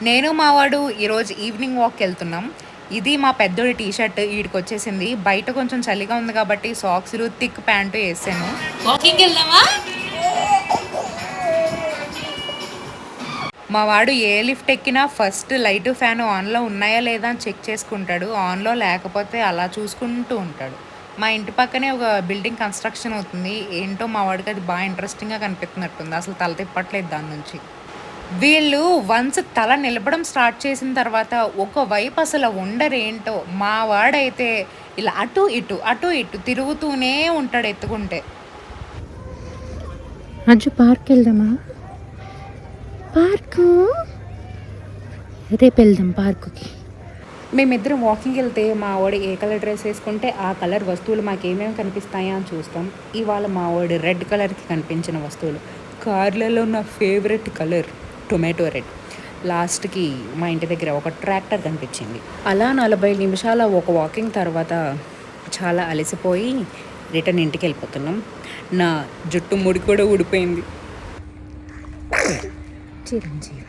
నేను మా వాడు ఈరోజు ఈవినింగ్ వాక్కి వెళ్తున్నాం. ఇది మా పెద్దోడి టీ షర్ట్ ఈడికొచ్చేసింది. బయట కొంచెం చలిగా ఉంది కాబట్టి సాక్స్‌లు, థిక్ ప్యాంటు ఏసాను. వాకింగ్‌కి వెళ్దామా? మా వాడు ఏ లిఫ్ట్ ఎక్కినా ఫస్ట్ లైటు, ఫ్యాను ఆన్‌లో ఉన్నాయా లేదా అని చెక్ చేసుకుంటాడు. ఆన్‌లో లేకపోతే అలా చూసుకుంటూ ఉంటాడు. మా ఇంటి పక్కనే ఒక బిల్డింగ్ కన్‌స్ట్రక్షన్ అవుతుంది. ఏంటో మా వాడికి అది బా ఇంట్రెస్టింగ్‌గా కనిపిస్తున్నట్టుంది. అసలు తల తిప్పట్లేదు దాని నుంచి. వీళ్ళు వన్స్ తల నిలపడం స్టార్ట్ చేసిన తర్వాత ఒకవైపు అసలు ఉండరేంటో. మా వాడైతే ఇలా అటు ఇటు, అటు ఇటు తిరుగుతూనే ఉంటాడు ఎత్తుకుంటే. అజ్జు పార్క్ వెళ్దామా? పార్కు రేపు వెళ్దాం పార్కుకి. మేమిద్దరం వాకింగ్కి వెళ్తే మా వాడు ఏ కలర్ డ్రెస్ వేసుకుంటే ఆ కలర్ వస్తువులు మాకేమేమి కనిపిస్తాయా అని చూస్తాం. ఇవాళ మా వాడు రెడ్ కలర్కి కనిపించిన వస్తువులు. కార్లలో నా ఫేవరెట్ కలర్ టొమాటో రెడ్. లాస్ట్కి మా ఇంటి దగ్గర ఒక ట్రాక్టర్ కనిపించింది. అలా 40 నిమిషాల ఒక వాకింగ్ తర్వాత చాలా అలసిపోయి రిటర్న్ ఇంటికి వెళ్ళిపోతున్నాం. నా జుట్టు ముడి కూడా ఊడిపోయింది. చిరంజీవి.